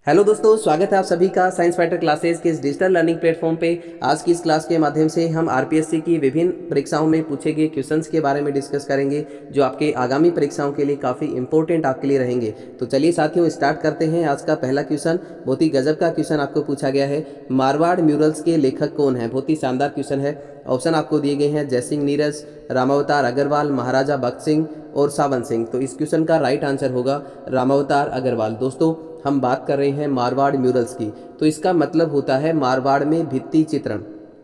Hello दोस्तों, स्वागत है आप सभी का साइंस फाइटर क्लासेस के इस डिजिटल लर्निंग प्लेटफॉर्म पे। आज की इस क्लास के माध्यम से हम आरपीएससी की विभिन्न परीक्षाओं में पूछे गए क्वेश्चंस के बारे में डिस्कस करेंगे, जो आपके आगामी परीक्षाओं के लिए काफ़ी इंपॉर्टेंट आपके लिए रहेंगे। तो चलिए साथियों, स्टार्ट करते हैं। आज का पहला क्वेश्चन बहुत ही गजब का क्वेश्चन आपको पूछा गया है। मारवाड़ म्यूरल्स के लेखक कौन है? बहुत ही शानदार क्वेश्चन है। ऑप्शन आपको दिए गए हैं जयसिंह नीरज, रामावतार अग्रवाल, महाराजा भक्त सिंह और सावन सिंह। तो इस क्वेश्चन का राइट आंसर होगा रामावतार अग्रवाल। दोस्तों, हम बात कर रहे हैं मारवाड़ म्यूरल्स की, तो इसका मतलब होता है मारवाड़ में भित्ति चित्रण।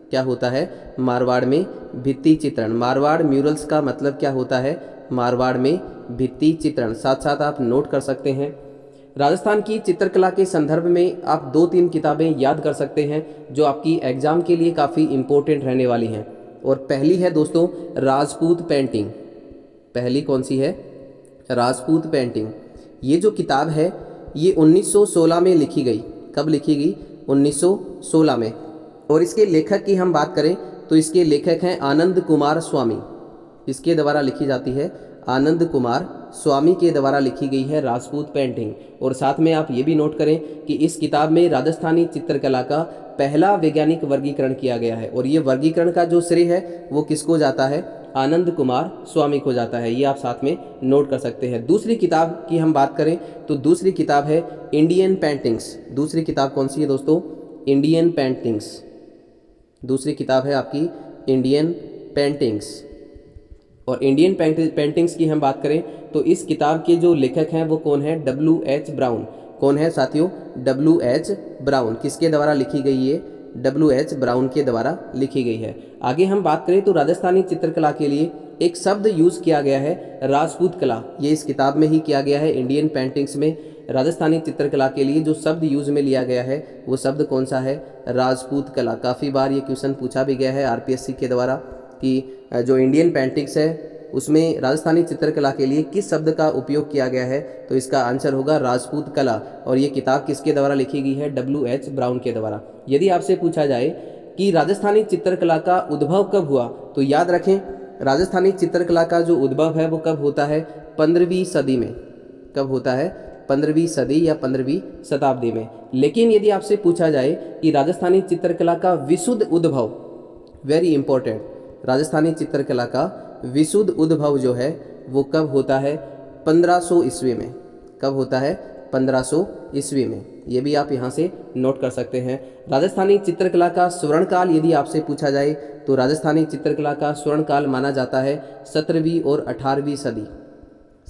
क्या होता है? मारवाड़ में भित्ति चित्रण। मारवाड़ म्यूरल्स का मतलब क्या होता है? मारवाड़ में भित्ति चित्रण। साथ साथ आप नोट कर सकते हैं। राजस्थान की चित्रकला के संदर्भ में आप 2-3 किताबें याद कर सकते हैं, जो आपकी एग्जाम के लिए काफ़ी इम्पोर्टेंट रहने वाली हैं। और पहली है दोस्तों राजपूत पेंटिंग। पहली कौन सी है? राजपूत पेंटिंग। ये जो किताब है ये 1916 में लिखी गई। कब लिखी गई? 1916 में। और इसके लेखक की हम बात करें तो इसके लेखक हैं आनंद कुमार स्वामी। इसके द्वारा लिखी जाती है, आनंद कुमार स्वामी के द्वारा लिखी गई है राजपूत पेंटिंग। और साथ में आप ये भी नोट करें कि इस किताब में राजस्थानी चित्रकला का पहला वैज्ञानिक वर्गीकरण किया गया है। और ये वर्गीकरण का जो श्रेय है वो किसको जाता है? आनंद कुमार स्वामी को जाता है। ये आप साथ में नोट कर सकते हैं। दूसरी किताब की हम बात करें तो दूसरी किताब है इंडियन पेंटिंग्स। दूसरी किताब कौन सी है दोस्तों? Indian paintings. दूसरी किताब है आपकी इंडियन पेंटिंग्स। और इंडियन पेंटिंग्स की हम बात करें तो इस किताब के जो लेखक हैं वो कौन है? W.H. ब्राउन। कौन है साथियों? W.H. ब्राउन। किसके द्वारा लिखी गई है? W.H. ब्राउन के द्वारा लिखी गई है। आगे हम बात करें तो राजस्थानी चित्रकला के लिए एक शब्द यूज़ किया गया है, राजपूत कला। ये इस किताब में ही किया गया है। इंडियन पेंटिंग्स में राजस्थानी चित्रकला के लिए जो शब्द यूज़ में लिया गया है वो शब्द कौन सा है? राजपूत कला। काफ़ी बार ये क्वेश्चन पूछा भी गया है आरपीएससी के द्वारा कि जो इंडियन पेंटिंग्स है उसमें राजस्थानी चित्रकला के लिए किस शब्द का उपयोग किया गया है? तो इसका आंसर होगा राजपूत कला। और ये किताब किसके द्वारा लिखी गई है? W.H. ब्राउन के द्वारा। यदि आपसे पूछा जाए कि राजस्थानी चित्रकला का उद्भव कब हुआ, तो याद रखें राजस्थानी चित्रकला का जो उद्भव है वो कब होता है? 15वीं सदी में। कब होता है? 15वीं सदी या 15वीं शताब्दी में। लेकिन यदि आपसे पूछा जाए कि राजस्थानी चित्रकला का विशुद्ध उद्भव, वेरी इंपॉर्टेंट, राजस्थानी चित्रकला का विशुद्ध उद्भव जो है वो कब होता है? 1500 ईस्वी में। कब होता है? 1500 ईस्वी में। ये भी आप यहाँ से नोट कर सकते हैं। राजस्थानी चित्रकला का स्वर्णकाल यदि आपसे पूछा जाए तो राजस्थानी चित्रकला का स्वर्णकाल माना जाता है 17वीं और 18वीं सदी।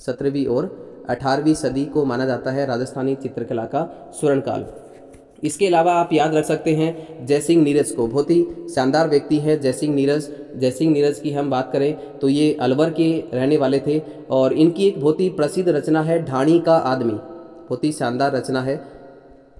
17वीं और 18वीं सदी को माना जाता है राजस्थानी चित्रकला का स्वर्णकाल। इसके अलावा आप याद रख सकते हैं जयसिंह नीरज को। बहुत ही शानदार व्यक्ति है जयसिंह नीरज। जयसिंह नीरज की हम बात करें तो ये अलवर के रहने वाले थे और इनकी एक बहुत ही प्रसिद्ध रचना है ढाणी का आदमी। बहुत ही शानदार रचना है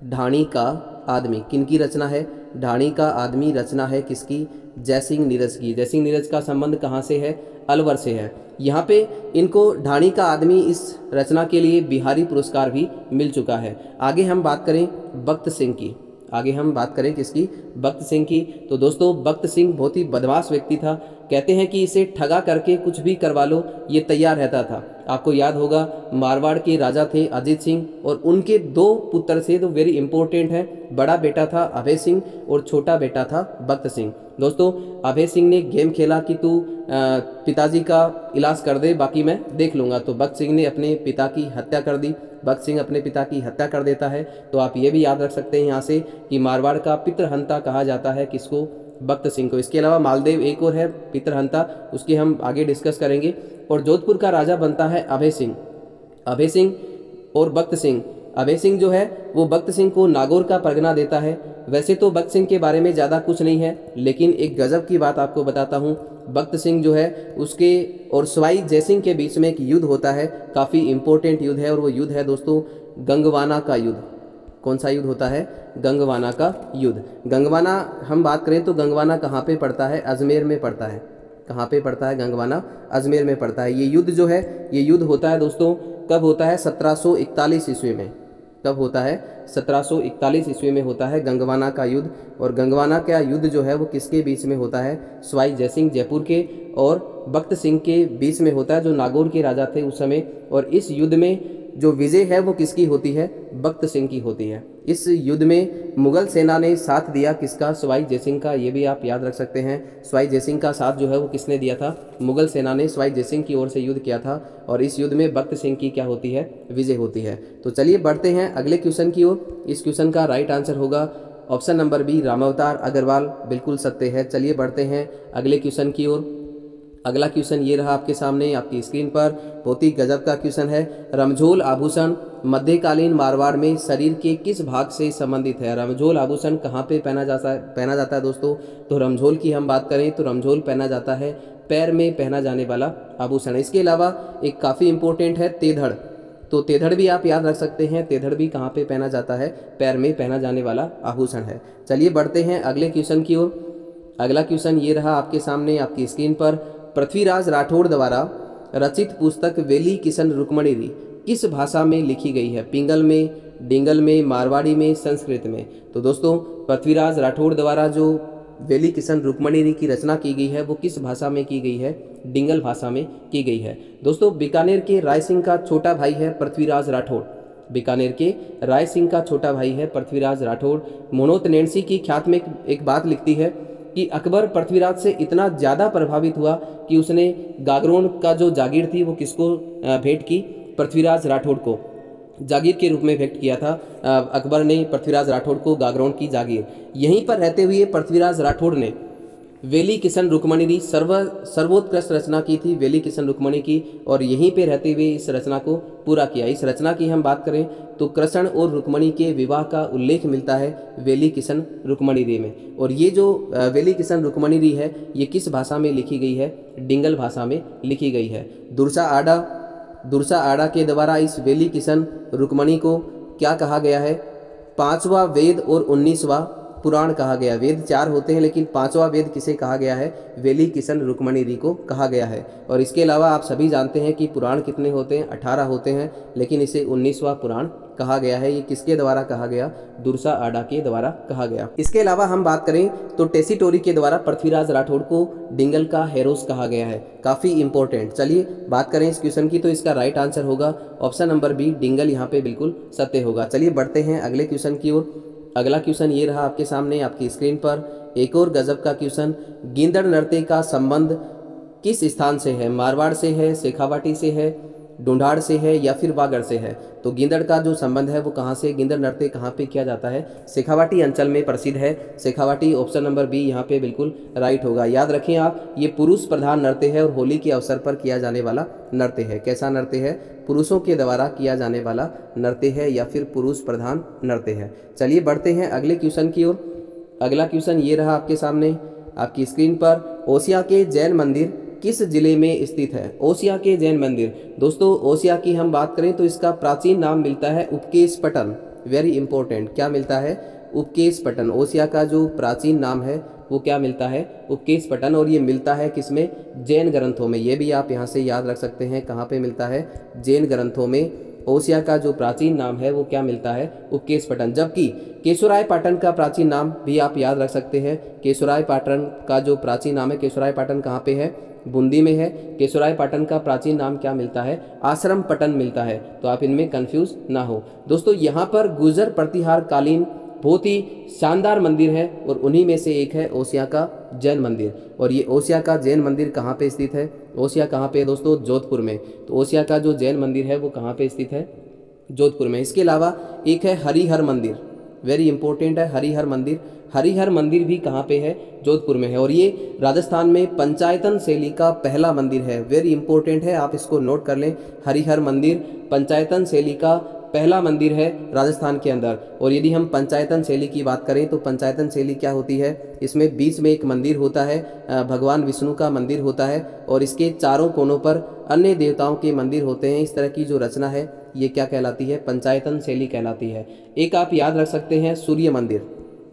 ढाणी का आदमी। किनकी रचना है? ढाणी का आदमी रचना है किसकी? जयसिंह नीरज की। जयसिंह नीरज का संबंध कहाँ से है? अलवर से है। यहाँ पे इनको ढाणी का आदमी इस रचना के लिए बिहारी पुरस्कार भी मिल चुका है। आगे हम बात करें भक्त सिंह की। आगे हम बात करें किसकी? भक्त सिंह की। तो दोस्तों भक्त सिंह बहुत ही बदमाश व्यक्ति था। कहते हैं कि इसे ठगा करके कुछ भी करवा लो ये तैयार रहता था। आपको याद होगा मारवाड़ के राजा थे अजीत सिंह और उनके 2 पुत्र थे, तो वेरी इंपॉर्टेंट है। बड़ा बेटा था अभय सिंह और छोटा बेटा था भक्त सिंह। दोस्तों अभय सिंह ने गेम खेला कि तू पिताजी का इलाज कर दे, बाकी मैं देख लूँगा। तो भक्त सिंह ने अपने पिता की हत्या कर दी। भक्त सिंह अपने पिता की हत्या कर देता है। तो आप ये भी याद रख सकते हैं यहाँ से कि मारवाड़ का पितृहंता कहा जाता है किसको? भक्त सिंह को। इसके अलावा मालदेव एक और है पितृहंता, उसकी हम आगे डिस्कस करेंगे। और जोधपुर का राजा बनता है अभय सिंह। अभय सिंह और भक्त सिंह। अभय सिंह जो है वो भक्त सिंह को नागौर का परगना देता है। वैसे तो भक्त सिंह के बारे में ज़्यादा कुछ नहीं है, लेकिन एक गजब की बात आपको बताता हूँ। भक्त सिंह जो है उसके और सवाई जयसिंह के बीच में एक युद्ध होता है, काफ़ी इंपॉर्टेंट युद्ध है। और वो युद्ध है दोस्तों गंगवाना का युद्ध। कौन सा युद्ध होता है? गंगवाना का युद्ध। गंगवाना हम बात करें तो गंगवाना कहाँ पे पड़ता है? अजमेर में पड़ता है। कहाँ पे पड़ता है? गंगवाना अजमेर में पड़ता है। ये युद्ध जो है ये युद्ध होता है दोस्तों कब होता है? 1741 ईस्वी में। कब होता है? 1741 ईस्वी में होता है गंगवाना का युद्ध। और गंगवाना का युद्ध जो है वो किसके बीच में होता है? सवाई जयसिंह जयपुर के और भक्त सिंह के बीच में होता है, जो नागौर के राजा थे उस समय। और इस युद्ध में जो विजय है वो किसकी होती है? बख्त सिंह की होती है। इस युद्ध में मुगल सेना ने साथ दिया किसका? सवाई जयसिंह का। ये भी आप याद रख सकते हैं। सवाई जयसिंह का साथ जो है वो किसने दिया था? मुगल सेना ने सवाई जयसिंह की ओर से युद्ध किया था और इस युद्ध में बख्त सिंह की क्या होती है? विजय होती है। तो चलिए बढ़ते हैं अगले क्वेश्चन की ओर। इस क्वेश्चन का राइट आंसर होगा ऑप्शन नंबर बी, रामावतार अग्रवाल, बिल्कुल सत्य है। चलिए बढ़ते हैं अगले क्वेश्चन की ओर। अगला क्वेश्चन ये रहा आपके सामने आपकी स्क्रीन पर, बहुत ही गजब का क्वेश्चन है। रमझोल आभूषण मध्यकालीन मारवाड़ में शरीर के किस भाग से संबंधित है? रमझोल आभूषण कहाँ पे पहना जाता है दोस्तों? तो रमझोल की हम बात करें तो रमझोल पहना जाता है पैर में पहना जाने वाला आभूषण। इसके अलावा एक काफ़ी इंपॉर्टेंट है तेधड़, तो तेधड़ भी आप याद रख सकते हैं। तेधड़ भी कहाँ पे पहना जाता है? पैर में पहना जाने वाला आभूषण है। चलिए बढ़ते हैं अगले क्वेश्चन की ओर। अगला क्वेश्चन ये रहा आपके सामने आपकी स्क्रीन पर। पृथ्वीराज राठौड़ द्वारा रचित पुस्तक वेली किशन रुक्मणी किस भाषा में लिखी गई है? पिंगल में, डिंगल में, मारवाड़ी में, संस्कृत में? तो दोस्तों पृथ्वीराज राठौड़ द्वारा जो वेली किशन रुक्मणी की रचना की गई है वो किस भाषा में की गई है? डिंगल भाषा में की गई है। दोस्तों बीकानेर के राय सिंह का छोटा भाई है पृथ्वीराज राठौड़। बीकानेर के राय सिंह का छोटा भाई है पृथ्वीराज राठौड़। मोनोत नैन्सी की ख्यात में एक बात लिखती है कि अकबर पृथ्वीराज से इतना ज़्यादा प्रभावित हुआ कि उसने गागरोन का जो जागीर थी वो किसको भेंट की? पृथ्वीराज राठौड़ को जागीर के रूप में भेंट किया था अकबर ने पृथ्वीराज राठौड़ को गागरोन की जागीर। यहीं पर रहते हुए पृथ्वीराज राठौड़ ने वेली किशन रुक्मणी सर्वोत्कृष्ट रचना की थी, वेली किशन रुक्मणी की, और यहीं पे रहते हुए इस रचना को पूरा किया। इस रचना की हम बात करें तो कृष्ण और रुक्मणी के विवाह का उल्लेख मिलता है वेली किशन रुक्मणी में। और ये जो वेली किशन रुक्मणी है ये किस भाषा में लिखी गई है? डिंगल भाषा में लिखी गई है। दुर्सा आड़ा के द्वारा इस वेली किशन रुक्मणी को क्या कहा गया है? 5वां वेद और 19वां पुराण कहा गया। वेद 4 होते हैं लेकिन 5वां वेद किसे कहा गया है? वेली किशन रुक्मणी को कहा गया है। और इसके अलावा आप सभी जानते हैं कि पुराण कितने होते हैं? 18 होते हैं, लेकिन इसे 19वां पुराण कहा गया है। ये किसके द्वारा कहा गया? दुर्सा आड़ा के द्वारा कहा गया। इसके अलावा हम बात करें तो टेसीटोरी के द्वारा पृथ्वीराज राठौड़ को डिंगल का हेरोस कहा गया है। काफ़ी इंपॉर्टेंट। चलिए बात करें इस क्वेश्चन की तो इसका राइट आंसर होगा ऑप्शन नंबर बी, डिंगल यहाँ पे बिल्कुल सत्य होगा। चलिए बढ़ते हैं अगले क्वेश्चन की ओर। अगला क्वेश्चन ये रहा आपके सामने आपकी स्क्रीन पर। एक और गजब का क्वेश्चन, गींदड़ नृत्य का संबंध किस स्थान से है? मारवाड़ से है, शेखावाटी से है, ढूंढाड़ से है या फिर वागड़ से है? तो गींदड़ का जो संबंध है वो कहाँ से, गींदड़ नृत्य कहाँ पे किया जाता है? शेखावाटी अंचल में प्रसिद्ध है। शेखावाटी ऑप्शन नंबर बी यहाँ पे बिल्कुल राइट होगा। याद रखें आप, ये पुरुष प्रधान नृत्य है और होली के अवसर पर किया जाने वाला नृत्य है। कैसा नृत्य है? पुरुषों के द्वारा किया जाने वाला नृत्य है या फिर पुरुष प्रधान नृत्य है। चलिए बढ़ते हैं अगले क्वेश्चन की ओर। अगला क्वेश्चन ये रहा आपके सामने आपकी स्क्रीन पर। ओसिया के जैन मंदिर किस जिले में स्थित है? ओसिया के जैन मंदिर, दोस्तों ओसिया की हम बात करें तो इसका प्राचीन नाम मिलता है उपकेशपटन। वेरी इंपॉर्टेंट, क्या मिलता है? उपकेशपटन। ओसिया का जो प्राचीन नाम है वो क्या मिलता है? उपकेशपटन। और ये मिलता है किसमें? जैन ग्रंथों में। ये भी आप यहाँ से याद रख सकते हैं, कहाँ पे मिलता है? जैन ग्रंथों में ओसिया का जो प्राचीन नाम है वो क्या मिलता है? उपकेशपटन। जबकि केशोराय पाटन का प्राचीन नाम भी आप याद रख सकते हैं। केशोराय पाटन का जो प्राचीन नाम है, केशोराय पाटन कहाँ पे है? बूंदी में है। केशोराय पाटन का प्राचीन नाम क्या मिलता है? आश्रम पटन मिलता है। तो आप इनमें कंफ्यूज ना हो। दोस्तों यहाँ पर गुर्जर प्रतिहार कालीन बहुत ही शानदार मंदिर है और उन्हीं में से एक है ओसिया का जैन मंदिर। और ये ओसिया का जैन मंदिर कहाँ पे स्थित है? ओसिया कहाँ पे है दोस्तों? जोधपुर में। तो ओसिया का जो जैन मंदिर है वो कहाँ पे स्थित है? जोधपुर में। इसके अलावा एक है हरिहर मंदिर, वेरी इंपॉर्टेंट है हरिहर मंदिर। हरिहर मंदिर भी कहाँ पे है? जोधपुर में है। और ये राजस्थान में पंचायतन शैली का पहला मंदिर है। वेरी इंपॉर्टेंट है, आप इसको नोट कर लें। हरिहर मंदिर पंचायतन शैली का पहला मंदिर है राजस्थान के अंदर। और यदि हम पंचायतन शैली की बात करें तो पंचायतन शैली क्या होती है? इसमें बीच में एक मंदिर होता है, भगवान विष्णु का मंदिर होता है और इसके चारों कोनों पर अन्य देवताओं के मंदिर होते हैं। इस तरह की जो रचना है ये क्या कहलाती है? पंचायतन शैली कहलाती है। एक आप याद रख सकते हैं सूर्य मंदिर,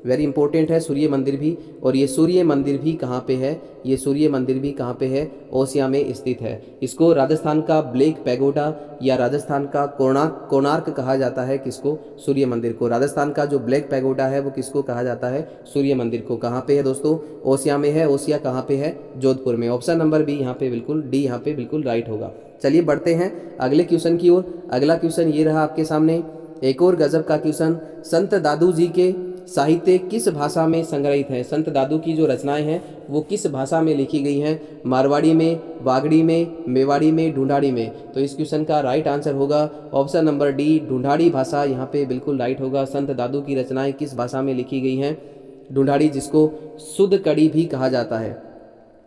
वेरी इंपॉर्टेंट है सूर्य मंदिर भी। और ये सूर्य मंदिर भी कहाँ पे है? ये सूर्य मंदिर भी कहाँ पे है? ओसिया में स्थित है। इसको राजस्थान का ब्लैक पैगोडा या राजस्थान का कोणार्क कहा जाता है। किसको? सूर्य मंदिर को। राजस्थान का जो ब्लैक पैगोडा है वो किसको कहा जाता है? सूर्य मंदिर को। कहाँ पे है दोस्तों? ओसिया में है। ओसिया कहाँ पे है? जोधपुर में। ऑप्शन नंबर बी यहाँ पे बिल्कुल, डी यहाँ पे बिल्कुल राइट होगा। चलिए बढ़ते हैं अगले क्वेश्चन की ओर। अगला क्वेश्चन ये रहा आपके सामने, एक और गजब का क्वेश्चन। संत दादू जी के साहित्य किस भाषा में संग्रहित है? संत दादू की जो रचनाएं हैं वो किस भाषा में लिखी गई हैं? मारवाड़ी में, वागड़ी में, मेवाड़ी में, ढूंढाड़ी में? तो इस क्वेश्चन का राइट आंसर होगा ऑप्शन नंबर डी, ढूंढाड़ी भाषा यहाँ पे बिल्कुल राइट होगा। संत दादू की रचनाएं किस भाषा में लिखी गई हैं? ढूंढाड़ी, जिसको शुद्ध कड़ी भी कहा जाता है।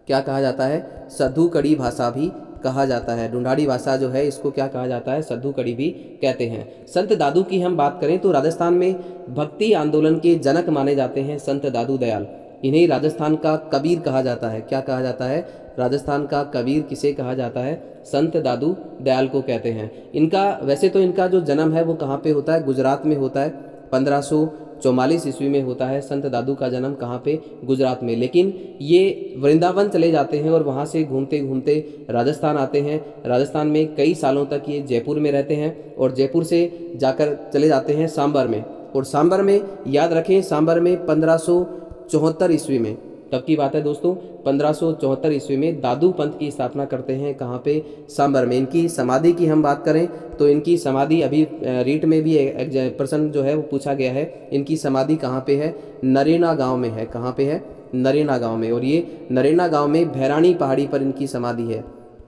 क्या कहा जाता है? सद्धू कड़ी भाषा भी कहा जाता है। ढूंढाड़ी भाषा जो है इसको क्या कहा जाता है? सद्धू कड़ी भी कहते हैं। संत दादू की हम बात करें तो राजस्थान में भक्ति आंदोलन के जनक माने जाते हैं संत दादू दयाल। इन्हें राजस्थान का कबीर कहा जाता है। क्या कहा जाता है? राजस्थान का कबीर किसे कहा जाता है? संत दादू दयाल को कहते हैं। इनका वैसे तो इनका जो जन्म है वो कहाँ पे होता है? गुजरात में होता है। 1544 ईस्वी में होता है संत दादू का जन्म। कहाँ पे? गुजरात में। लेकिन ये वृंदावन चले जाते हैं और वहाँ से घूमते घूमते राजस्थान आते हैं। राजस्थान में कई सालों तक ये जयपुर में रहते हैं और जयपुर से जाकर चले जाते हैं सांबर में। और सांबर में याद रखें, सांबर में 1574 ईस्वी में, तब की बात है दोस्तों, 1574 ईस्वी में दादू पंथ की स्थापना करते हैं। कहाँ पे? सांबर में। इनकी समाधि की हम बात करें तो इनकी समाधि अभी रीट में भी एक प्रश्न जो है वो पूछा गया है। इनकी समाधि कहाँ पे है? नरेना गांव में है। कहाँ पे है? नरेना गांव में। और ये नरेना गांव में भैरानी पहाड़ी पर इनकी समाधि है।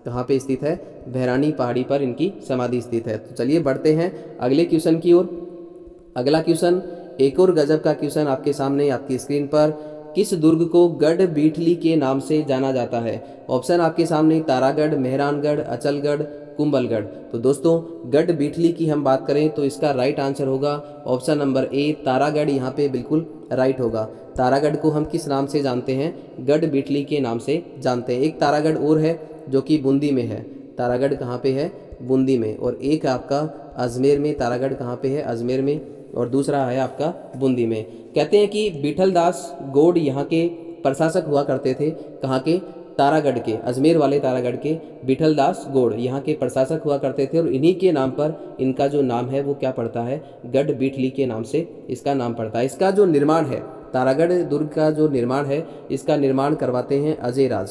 कहाँ पे स्थित है? भैरानी पहाड़ी पर इनकी समाधि स्थित है। तो चलिए बढ़ते हैं अगले क्वेश्चन की ओर। अगला क्वेश्चन एक और गजब का क्वेश्चन आपके सामने आपकी स्क्रीन पर। किस दुर्ग को गढ़ बीठली के नाम से जाना जाता है? ऑप्शन आपके सामने, तारागढ़, मेहरानगढ़, अचलगढ़, कुंभलगढ़। तो दोस्तों गढ़ बीठली की हम बात करें तो इसका राइट आंसर होगा ऑप्शन नंबर ए, तारागढ़ यहाँ पे बिल्कुल राइट होगा। तारागढ़ को हम किस नाम से जानते हैं? गढ़ बीठली के नाम से जानते हैं। एक तारागढ़ और है जो कि बूंदी में है। तारागढ़ कहाँ पे है? बूंदी में। और एक आपका अजमेर में। तारागढ़ कहाँ पे है? अजमेर में। और दूसरा है आपका बूंदी में। कहते हैं कि विठलदास गोड यहाँ के प्रशासक हुआ करते थे। कहाँ के? तारागढ़ के, अजमेर वाले तारागढ़ के विठलदास गोड यहाँ के प्रशासक हुआ करते थे। और इन्हीं के नाम पर इनका जो नाम है वो क्या पड़ता है? गढ़ बीठली के नाम से इसका नाम पड़ता है। इसका जो निर्माण है, तारागढ़ दुर्ग का जो निर्माण है, इसका निर्माण करवाते हैं अजय राज।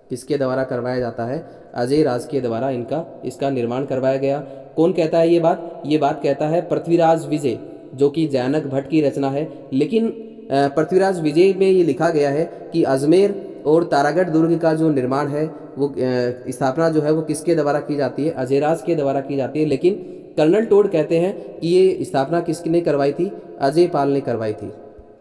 किसके द्वारा करवाया जाता है? अजय राज के द्वारा इसका निर्माण करवाया गया। कौन कहता है ये बात? ये बात कहता है पृथ्वीराज विजय, जो कि जैनक भट्ट की रचना है। लेकिन पृथ्वीराज विजय में ये लिखा गया है कि अजमेर और तारागढ़ दुर्ग का जो निर्माण है वो स्थापना जो है वो किसके द्वारा की जाती है? अजयराज के द्वारा की जाती है। लेकिन कर्नल टोड कहते हैं कि ये स्थापना किसने करवाई थी? अजय पाल ने करवाई थी।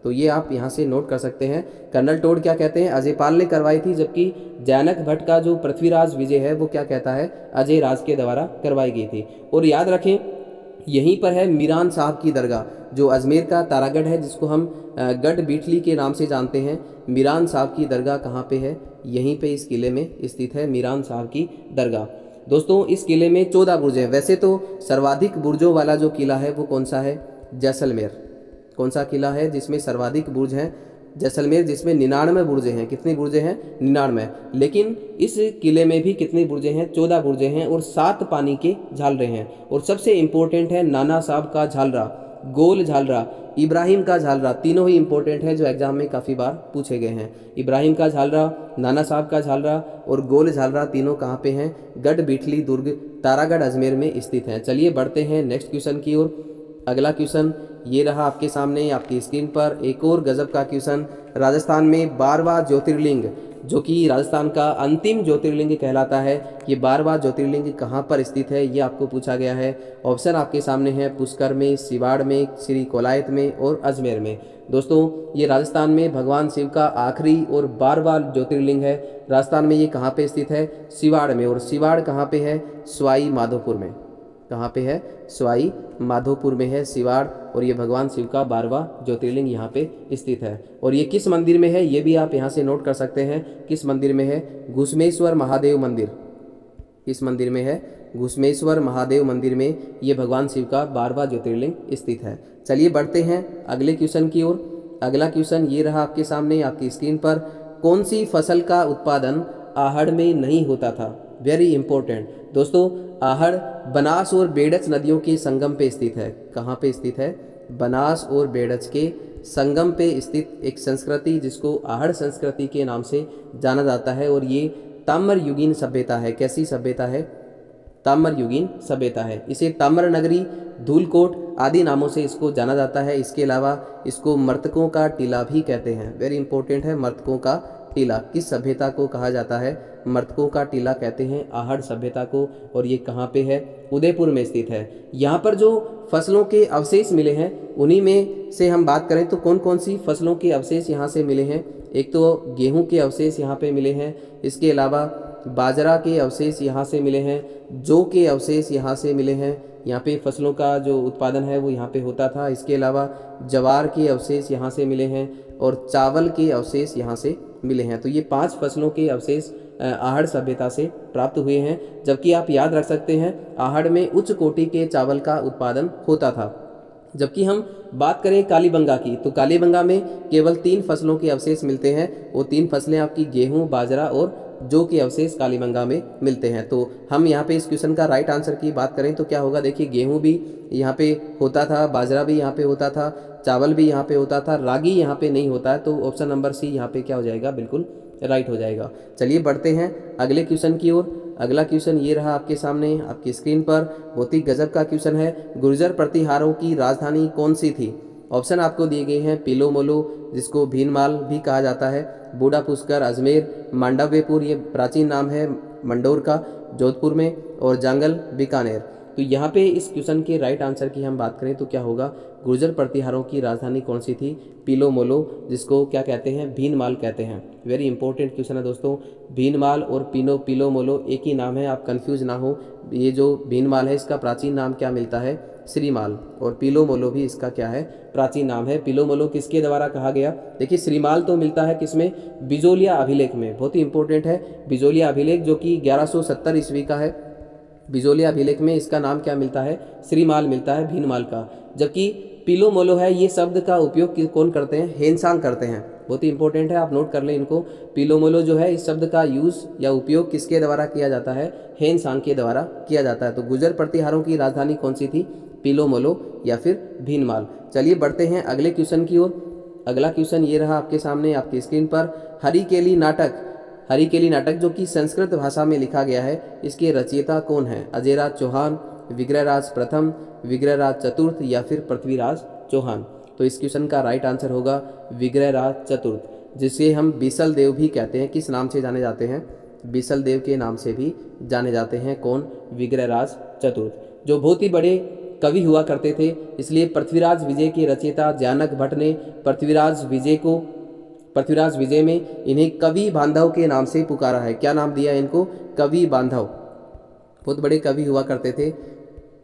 तो ये आप यहाँ से नोट कर सकते हैं। कर्नल टोड क्या कहते हैं? अजय पाल ने करवाई थी। जबकि जैनक भट्ट का जो पृथ्वीराज विजय है वो क्या कहता है? अजय राज के द्वारा करवाई गई थी। और याद रखें यहीं पर है मीरान साहब की दरगाह, जो अजमेर का तारागढ़ है जिसको हम गढ़ बीठली के नाम से जानते हैं। मीरान साहब की दरगाह कहाँ पे है? यहीं पे इस किले में स्थित है मीरान साहब की दरगाह। दोस्तों इस किले में 14 बुर्ज हैं। वैसे तो सर्वाधिक बुर्जों वाला जो किला है वो कौन सा है? जैसलमेर। कौन सा किला है जिसमें सर्वाधिक बुर्ज हैं? जैसलमेर, जिसमें 99 बुर्जे हैं। कितनी बुर्जे हैं? 99। लेकिन इस किले में भी कितनी बुर्जे हैं? 14 बुर्जे हैं और 7 पानी के झालरे हैं। और सबसे इम्पोर्टेंट है नाना साहब का झालरा, गोल झालरा, इब्राहिम का झालरा। तीनों ही इंपॉर्टेंट हैं जो एग्जाम में काफ़ी बार पूछे गए हैं। इब्राहिम का झालरा, नाना साहब का झालरा और गोल झालरा तीनों कहाँ पे हैं? गढ़ बीठली दुर्ग तारागढ़ अजमेर में स्थित हैं। चलिए बढ़ते हैं नेक्स्ट क्वेश्चन की ओर। अगला क्वेश्चन ये रहा आपके सामने आपकी स्क्रीन पर। एक और गजब का क्वेश्चन। राजस्थान में 12वां ज्योतिर्लिंग, जो कि राजस्थान का अंतिम ज्योतिर्लिंग कहलाता है, ये 12वां ज्योतिर्लिंग कहाँ पर स्थित है? ये आपको पूछा गया है। ऑप्शन आपके सामने है, पुष्कर में, सिवाड़ में, श्री कोलायत में और अजमेर में। दोस्तों ये राजस्थान में भगवान शिव का आखिरी और 12वां ज्योतिर्लिंग है। राजस्थान में ये कहाँ पे स्थित है? सिवाड़ में। और सिवाड़ कहाँ पे है? सवाई माधोपुर में। कहाँ पे है? सवाई माधोपुर में है सिवाड़। और ये भगवान शिव का 12वां ज्योतिर्लिंग यहाँ पे स्थित है। और ये किस मंदिर में है? ये भी आप यहाँ से नोट कर सकते हैं। किस मंदिर में है? घुसमेश्वर महादेव मंदिर। किस मंदिर में है? घुसमेश्वर महादेव मंदिर में ये भगवान शिव का 12वां ज्योतिर्लिंग स्थित है। चलिए बढ़ते हैं अगले क्वेश्चन की ओर। अगला क्वेश्चन ये रहा आपके सामने आपकी स्क्रीन पर। कौन सी फसल का उत्पादन आहड़ में नहीं होता था? वेरी इंपॉर्टेंट दोस्तों, आहड़ बनास और बेड़च नदियों के संगम पे स्थित है। कहाँ पे स्थित है? बनास और बेड़च के संगम पे स्थित एक संस्कृति जिसको आहड़ संस्कृति के नाम से जाना जाता है। और ये ताम्रयुगीन सभ्यता है। कैसी सभ्यता है? ताम्रयुगीन सभ्यता है। इसे ताम्र नगरी, धूलकोट आदि नामों से इसको जाना जाता है। इसके अलावा इसको मर्तकों का टीला भी कहते हैं। वेरी इंपॉर्टेंट है, मर्तकों का टीला। किस सभ्यता को कहा जाता है? मर्तकों का टीला कहते हैं आहड़ सभ्यता को। और ये कहाँ पे है? उदयपुर में स्थित है। यहाँ पर जो फसलों के अवशेष मिले हैं उन्हीं में से हम बात करें तो कौन कौन सी फसलों के अवशेष यहाँ से मिले हैं? एक तो गेहूं के अवशेष यहाँ पे मिले हैं। इसके अलावा बाजरा के अवशेष यहाँ से मिले हैं। जौ के अवशेष यहाँ से मिले हैं। यहाँ पे फसलों का जो उत्पादन है वो यहाँ पे होता था। इसके अलावा ज्वार के अवशेष यहाँ से मिले हैं और चावल के अवशेष यहाँ से मिले हैं। तो ये 5 फसलों के अवशेष आहड़ सभ्यता से प्राप्त हुए हैं। जबकि आप याद रख सकते हैं आहड़ में उच्च कोटि के चावल का उत्पादन होता था। जबकि हम बात करें कालीबंगा की तो कालीबंगा में केवल 3 फसलों के अवशेष मिलते हैं। वो 3 फसलें आपकी गेहूं, बाजरा और जौ के अवशेष कालीबंगा में मिलते हैं। तो हम यहाँ पे इस क्वेश्चन का राइट आंसर की बात करें तो क्या होगा? देखिए गेहूं भी यहाँ पे होता था, बाजरा भी यहाँ पे होता था, चावल भी यहाँ पे होता था, रागी यहाँ पे नहीं होता है। तो ऑप्शन नंबर सी यहाँ पे क्या हो जाएगा? बिल्कुल राइट हो जाएगा। चलिए बढ़ते हैं अगले क्वेश्चन की ओर। अगला क्वेश्चन ये रहा आपके सामने आपकी स्क्रीन पर। बहुत ही गजब का क्वेश्चन है। गुर्जर प्रतिहारों की राजधानी कौन सी थी? ऑप्शन आपको दिए गए हैं पीलो मोलो, जिसको भीनमाल भी कहा जाता है, बूढ़ा पुष्कर, अजमेर, मांडव्यपुर ये प्राचीन नाम है मंडोर का जोधपुर में, और जांगल बीकानेर। तो यहाँ पे इस क्वेश्चन के राइट आंसर की हम बात करें तो क्या होगा? गुर्जर प्रतिहारों की राजधानी कौन सी थी? पीलो मोलो, जिसको क्या कहते हैं? भीनमाल कहते हैं। वेरी इंपॉर्टेंट क्वेश्चन है दोस्तों। भीनमाल और पीलो मोलो एक ही नाम है, आप कंफ्यूज ना हो। ये जो भीनमाल है इसका प्राचीन नाम क्या मिलता है? श्रीमाल। और पीलो मोलो भी इसका क्या है? प्राचीन नाम है। पीलो मोलो किसके द्वारा कहा गया? देखिए श्रीमाल तो मिलता है किसमें? बिजोलिया अभिलेख में। बहुत ही इंपॉर्टेंट है बिजोलिया अभिलेख, जो कि 1170 ईस्वी का है। बिजोलिया अभिलेख में इसका नाम क्या मिलता है? श्रीमाल मिलता है भीनमाल का। जबकि पीलो मोलो है, ये शब्द का उपयोग कौन करते हैं? हेनसांग करते हैं। बहुत ही इंपॉर्टेंट है, आप नोट कर लें इनको। पीलो मोलो जो है इस शब्द का यूज़ या उपयोग किसके द्वारा किया जाता है? हेनसांग के द्वारा किया जाता है। तो गुर्जर प्रतिहारों की राजधानी कौन सी थी? पीलो मोलो या फिर भीनमाल। चलिए बढ़ते हैं अगले क्वेश्चन की ओर। अगला क्वेश्चन ये रहा आपके सामने आपकी स्क्रीन पर। हरिकेली नाटक जो कि संस्कृत भाषा में लिखा गया है, इसके रचयिता कौन है? अजयराज चौहान, विग्रहराज प्रथम, विग्रहराज चतुर्थ या फिर पृथ्वीराज चौहान। तो इस क्वेश्चन का राइट आंसर होगा विग्रहराज चतुर्थ, जिसे हम बीसल देव भी कहते हैं। किस नाम से जाने जाते हैं? बीसल देव के नाम से भी जाने जाते हैं। कौन? विग्रहराज चतुर्थ, जो बहुत ही बड़े कवि हुआ करते थे। इसलिए पृथ्वीराज विजय के रचयिता जयानक भट्ट ने पृथ्वीराज विजय में इन्हें कवि बांधव के नाम से पुकारा है। क्या नाम दिया इनको? कवि बांधव। बहुत बड़े कवि हुआ करते थे।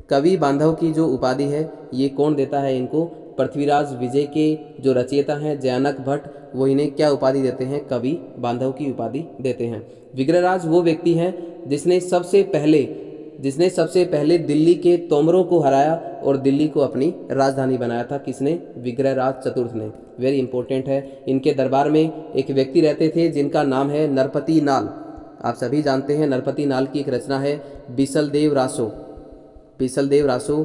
कवि बांधव की जो उपाधि है ये कौन देता है इनको? पृथ्वीराज विजय के जो रचयिता हैं जयानक भट्ट, वो इन्हें क्या उपाधि देते हैं? कवि बांधव की उपाधि देते हैं। विग्रहराज वो व्यक्ति हैं जिसने सबसे पहले दिल्ली के तोमरों को हराया और दिल्ली को अपनी राजधानी बनाया था। किसने? विग्रहराज चतुर्थ ने। वेरी इंपॉर्टेंट है। इनके दरबार में एक व्यक्ति रहते थे जिनका नाम है नरपति नाल। आप सभी जानते हैं नरपति नाल की एक रचना है बीसल देव रासो,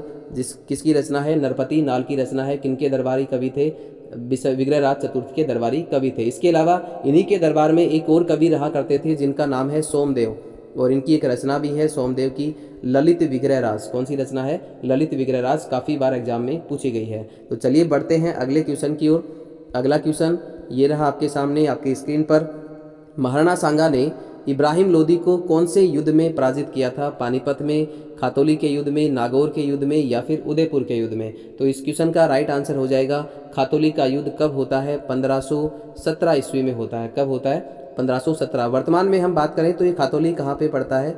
किसकी रचना है? नरपति नाल की रचना है। किनके दरबारी कवि थे? विग्रहराज चतुर्थ के दरबारी कवि थे। इसके अलावा इन्हीं के दरबार में एक और कवि रहा करते थे जिनका नाम है सोमदेव, और इनकी एक रचना भी है सोमदेव की, ललित विग्रहराज। कौन सी रचना है? ललित विग्रहराज। काफ़ी बार एग्जाम में पूछी गई है। तो चलिए बढ़ते हैं अगले क्वेश्चन की ओर। अगला क्वेश्चन ये रहा आपके सामने आपकी स्क्रीन पर। महाराणा सांगा ने इब्राहिम लोदी को कौन से युद्ध में पराजित किया था? पानीपत में, खातौली के युद्ध में, नागौर के युद्ध में या फिर उदयपुर के युद्ध में? तो इस क्वेश्चन का राइट आंसर हो जाएगा खातौली का युद्ध। कब होता है? 1517 ईस्वी में होता है। कब होता है? 1517। वर्तमान में हम बात करें तो ये खातौली कहाँ पे पड़ता है?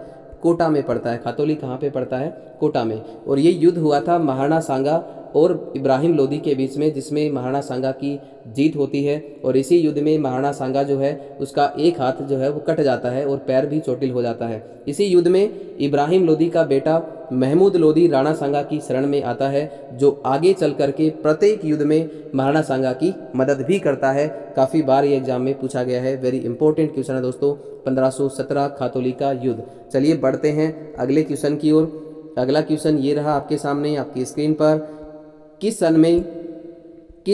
कोटा में पड़ता है। खातौली कहाँ पे पड़ता है? कोटा में। और ये युद्ध हुआ था महाराणा सांगा और इब्राहिम लोदी के बीच में, जिसमें महाराणा सांगा की जीत होती है। और इसी युद्ध में महाराणा सांगा जो है उसका एक हाथ जो है वो कट जाता है और पैर भी चोटिल हो जाता है। इसी युद्ध में इब्राहिम लोदी का बेटा महमूद लोदी राणा सांगा की शरण में आता है, जो आगे चल करके प्रत्येक युद्ध में महाराणा सांगा की मदद भी करता है। काफ़ी बार ये एग्जाम में पूछा गया है। वेरी इंपॉर्टेंट क्वेश्चन है दोस्तों, 1517 खातौली का युद्ध। चलिए बढ़ते हैं अगले क्वेश्चन की ओर। अगला क्वेश्चन ये रहा आपके सामने आपकी स्क्रीन पर। किस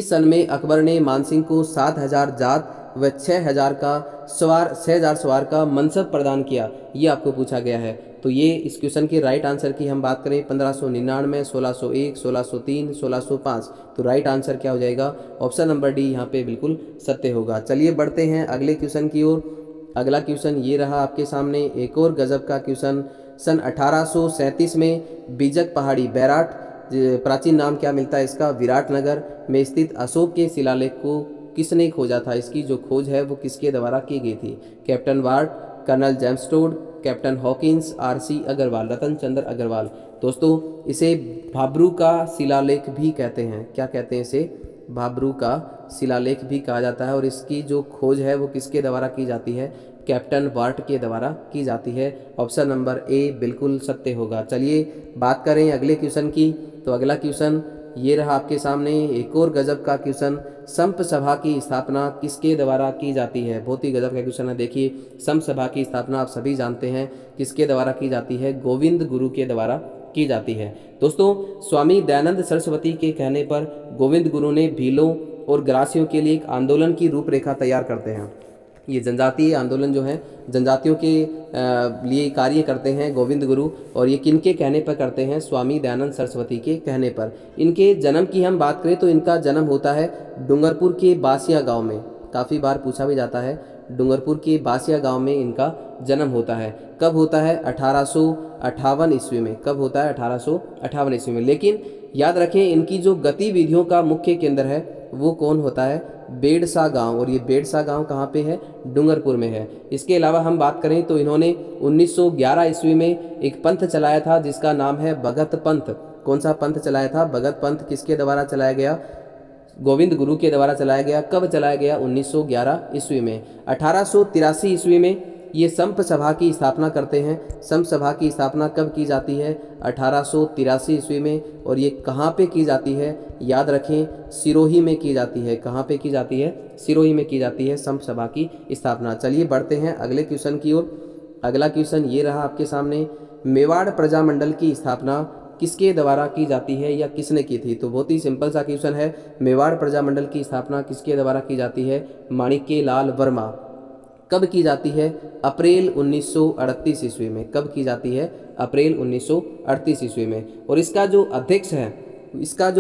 सन में अकबर ने मानसिंह को 7000 जात व 6000 सवार का मनसब प्रदान किया, ये आपको पूछा गया है। तो ये इस क्वेश्चन के राइट आंसर की हम बात करें 1599, 1601, 1603, 1605, तो राइट आंसर क्या हो जाएगा? ऑप्शन नंबर डी यहाँ पे बिल्कुल सत्य होगा। चलिए बढ़ते हैं अगले क्वेश्चन की ओर। अगला क्वेश्चन ये रहा आपके सामने, एक और गजब का क्वेश्चन। सन 1837 में बीजक पहाड़ी बैराट, प्राचीन नाम क्या मिलता है इसका? विराटनगर में स्थित अशोक के शिलालेख को किसने खोजा था? इसकी जो खोज है वो किसके द्वारा की गई थी? Captain Ward, Colonel James Tod, Captain Hawkins, RC Agrawal, Ratan Chandra Agrawal. दोस्तों इसे भाब्रू का शिलालेख भी कहते हैं। क्या कहते हैं इसे? भाब्रू का शिलालेख भी कहा जाता है। और इसकी जो खोज है वो किसके द्वारा की जाती है? कैप्टन वार्ट के द्वारा की जाती है। ऑप्शन नंबर ए बिल्कुल सत्य होगा। चलिए बात करें अगले क्वेश्चन की। तो अगला क्वेश्चन ये रहा आपके सामने, एक और गजब का क्वेश्चन। संप सभा की स्थापना किसके द्वारा की जाती है? बहुत ही गजब का क्वेश्चन है। देखिए, संप सभा की स्थापना आप सभी जानते हैं किसके द्वारा की जाती है? गोविंद गुरु के द्वारा की जाती है। दोस्तों स्वामी दयानंद सरस्वती के कहने पर गोविंद गुरु ने भीलों और ग्रासियों के लिए एक आंदोलन की रूपरेखा तैयार करते हैं। ये जनजातीय आंदोलन जो है, जनजातियों के लिए कार्य करते हैं गोविंद गुरु। और ये किनके कहने पर करते हैं? स्वामी दयानंद सरस्वती के कहने पर। इनके जन्म की हम बात करें तो इनका जन्म होता है डूंगरपुर के बासिया गांव में। काफ़ी बार पूछा भी जाता है, डूंगरपुर के बासिया गांव में इनका जन्म होता है। कब होता है? 1858 ईस्वी में। कब होता है? 1858 ईस्वी में। लेकिन याद रखें, इनकी जो गतिविधियों का मुख्य केंद्र है वो कौन होता है? बेड़सा गांव। और ये बेड़सा गांव कहाँ पे है? डूंगरपुर में है। इसके अलावा हम बात करें तो इन्होंने 1911 ईस्वी में एक पंथ चलाया था जिसका नाम है भगत पंथ। कौन सा पंथ चलाया था? भगत पंथ। किसके द्वारा चलाया गया? गोविंद गुरु के द्वारा चलाया गया। कब चलाया गया? 1911 ईस्वी में। 1883 ईस्वी में ये संप सभा की स्थापना करते हैं। संप सभा की स्थापना कब की जाती है? 1883 ईस्वी में। और ये कहाँ पे की जाती है? याद रखें, सिरोही में की जाती है। कहाँ पे की जाती है? सिरोही में की जाती है संप सभा की स्थापना। चलिए बढ़ते हैं अगले क्वेश्चन की ओर। अगला क्वेश्चन ये रहा आपके सामने, मेवाड़ प्रजामंडल की स्थापना किसके द्वारा की जाती है या किसने की थी? तो बहुत ही सिंपल सा क्वेश्चन है। मेवाड़ प्रजामंडल की स्थापना किसके द्वारा की जाती है? माणिक्य लाल वर्मा। कब की जाती है? अप्रैल 1938 ईस्वी में। कब की जाती है? अप्रैल 1938 ईस्वी में। और इसका जो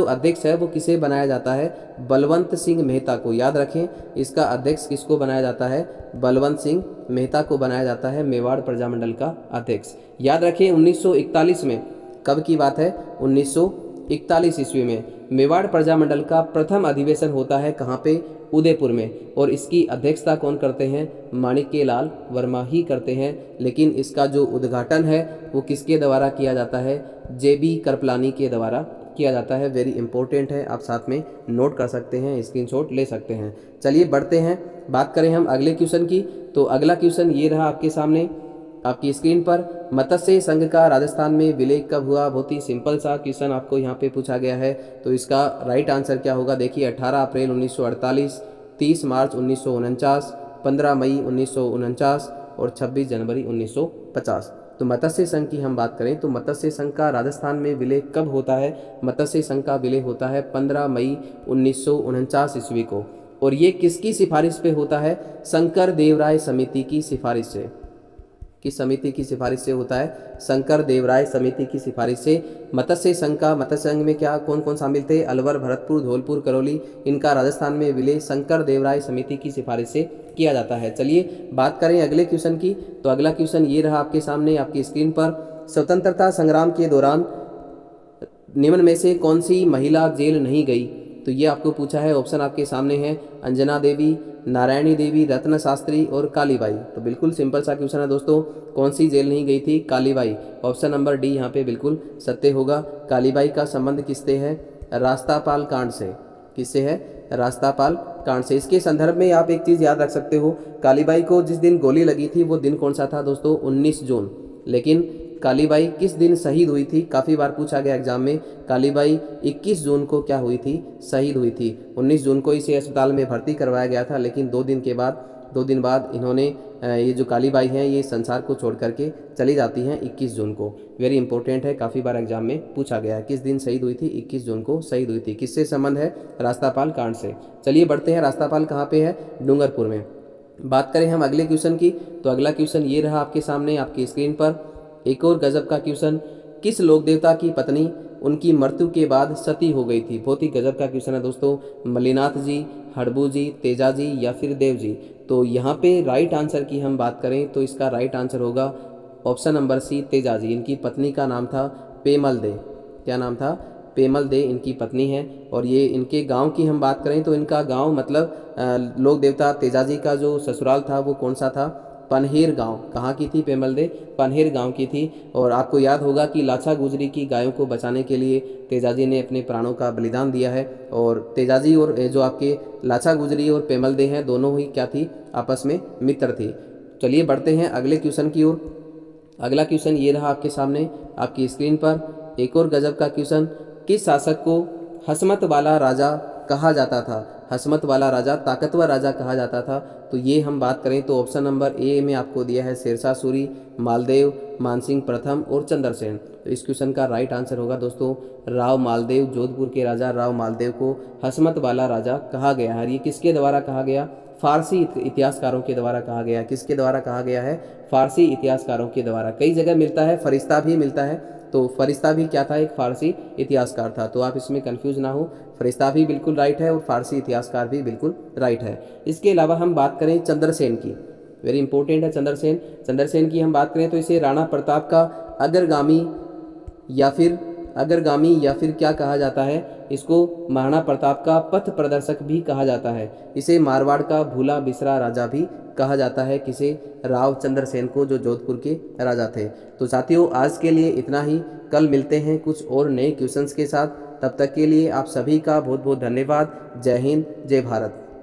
अध्यक्ष है वो किसे बनाया जाता है? बलवंत सिंह मेहता को। याद रखें, इसका अध्यक्ष किसको बनाया जाता है? बलवंत सिंह मेहता को बनाया जाता है मेवाड़ प्रजामंडल का अध्यक्ष। याद रखें 1941 में। कब की बात है? 1941 ईस्वी में मेवाड़ प्रजामंडल का प्रथम अधिवेशन होता है। कहाँ पे? उदयपुर में। और इसकी अध्यक्षता कौन करते हैं? माणिक्य लाल वर्मा ही करते हैं। लेकिन इसका जो उद्घाटन है वो किसके द्वारा किया जाता है? JB कृपलानी के द्वारा किया जाता है। वेरी इंपॉर्टेंट है, आप साथ में नोट कर सकते हैं, स्क्रीनशॉट ले सकते हैं। चलिए बढ़ते हैं, बात करें हम अगले क्वेश्चन की। तो अगला क्वेश्चन ये रहा आपके सामने आपकी स्क्रीन पर, मत्स्य संघ का राजस्थान में विलय कब हुआ? बहुत ही सिंपल सा क्वेश्चन आपको यहाँ पे पूछा गया है। तो इसका राइट आंसर क्या होगा? देखिए, 18 अप्रैल 1948, 30 मार्च 1949, 15 मई 1949 और 26 जनवरी 1950। तो मत्स्य संघ की हम बात करें तो मत्स्य संघ का राजस्थान में विलय कब होता है? मत्स्य संघ का विलय होता है 15 मई 1949 ईस्वी को। और ये किसकी सिफारिश पे होता है? शंकर देवराय समिति की सिफारिश से। किस समिति की सिफारिश से होता है? शंकर देवराय समिति की सिफारिश से मत्स्य संघ में क्या कौन कौन शामिल थे? अलवर, भरतपुर, धौलपुर, करौली। इनका राजस्थान में विलय शंकर देवराय समिति की सिफारिश से किया जाता है। चलिए बात करें अगले क्वेश्चन की। तो अगला क्वेश्चन ये रहा आपके सामने आपकी स्क्रीन पर, स्वतंत्रता संग्राम के दौरान निम्न में से कौन सी महिला जेल नहीं गई? तो ये आपको पूछा है। ऑप्शन आपके सामने है, अंजना देवी, नारायणी देवी, रत्न शास्त्री और कालीबाई। तो बिल्कुल सिंपल सा क्वेश्चन है दोस्तों, कौन सी जेल नहीं गई थी? कालीबाई। ऑप्शन नंबर डी यहाँ पे बिल्कुल सत्य होगा। कालीबाई का संबंध किससे है? रास्तापाल कांड से। किससे है? रास्तापाल कांड से। इसके संदर्भ में आप एक चीज़ याद रख सकते हो, कालीबाई को जिस दिन गोली लगी थी वो दिन कौन सा था दोस्तों? 19 जून। लेकिन कालीबाई किस दिन शहीद हुई थी? काफ़ी बार पूछा गया एग्जाम में। कालीबाई 21 जून को क्या हुई थी? शहीद हुई थी। 19 जून को इसे अस्पताल में भर्ती करवाया गया था, लेकिन 2 दिन के बाद 2 दिन बाद इन्होंने ये जो कालीबाई हैं ये संसार को छोड़ करके चली जाती हैं 21 जून को। वेरी इंपॉर्टेंट है, काफ़ी बार एग्जाम में पूछा गया है। किस दिन शहीद हुई थी? 21 जून को शहीद हुई थी। किससे संबंध है? रास्तापाल कांड से। चलिए बढ़ते हैं, रास्तापाल कहाँ पे है? डूंगरपुर में। बात करें हम अगले क्वेश्चन की, तो अगला क्वेश्चन ये रहा आपके सामने आपकी स्क्रीन पर। एक और गजब का क्वेश्चन, किस लोक देवता की पत्नी उनकी मृत्यु के बाद सती हो गई थी? बहुत ही गजब का क्वेश्चन है दोस्तों। मल्लीनाथ जी, हड़बू जी, तेजा जी या फिर देव जी? तो यहाँ पे राइट आंसर की हम बात करें तो इसका राइट आंसर होगा option number C, Teja ji. इनकी पत्नी का नाम था पेमल दे। क्या नाम था? पेमल दे इनकी पत्नी है। और ये इनके गांव की हम बात करें तो इनका गांव मतलब लोक देवता तेजाजी का जो ससुराल था वो कौन सा था? पनहेर गांव। कहाँ की थी पेमल दे? पनहेर गांव की थी। और आपको याद होगा कि लाछा गुजरी की गायों को बचाने के लिए तेजाजी ने अपने प्राणों का बलिदान दिया है। और तेजाजी और जो आपके लाछा गुजरी और पेमल दे हैं दोनों ही क्या थी? आपस में मित्र थी। चलिए बढ़ते हैं अगले क्वेश्चन की ओर। अगला क्वेश्चन ये रहा आपके सामने आपकी स्क्रीन पर। एक और गजब का क्वेश्चन, किस शासक को हसमत वाला राजा कहा जाता था? हसमत वाला राजा, ताकतवर राजा कहा जाता था। तो ये हम बात करें तो ऑप्शन नंबर ए में आपको दिया है शेरशाह सूरी, मालदेव, मानसिंह प्रथम और चंद्रसेन। तो इस क्वेश्चन का राइट आंसर होगा दोस्तों राव मालदेव। जोधपुर के राजा राव मालदेव को हसमत वाला राजा कहा गया है। ये किसके द्वारा कहा गया? फारसी इतिहासकारों के द्वारा कहा गया। किसके द्वारा कहा गया है? फारसी इतिहासकारों के द्वारा। कई जगह मिलता है, फरिश्ता भी मिलता है। तो फरिश्ता भी क्या था? एक फारसी इतिहासकार था। तो आप इसमें कंफ्यूज ना हो, फरिश्ता भी बिल्कुल राइट है और फारसी इतिहासकार भी बिल्कुल राइट है। इसके अलावा हम बात करें चंद्रसेन की, वेरी इंपॉर्टेंट है चंद्रसेन। चंद्रसेन की हम बात करें तो इसे राणा प्रताप का अग्रगामी या फिर क्या कहा जाता है? इसको महाराणा प्रताप का पथ प्रदर्शक भी कहा जाता है। इसे मारवाड़ का भूला बिसरा राजा भी कहा जाता है। किसे? राव चंद्रसेन को, जो जोधपुर के राजा थे। तो साथियों आज के लिए इतना ही। कल मिलते हैं कुछ और नए क्वेश्चंस के साथ। तब तक के लिए आप सभी का बहुत बहुत धन्यवाद। जय हिंद, जय भारत।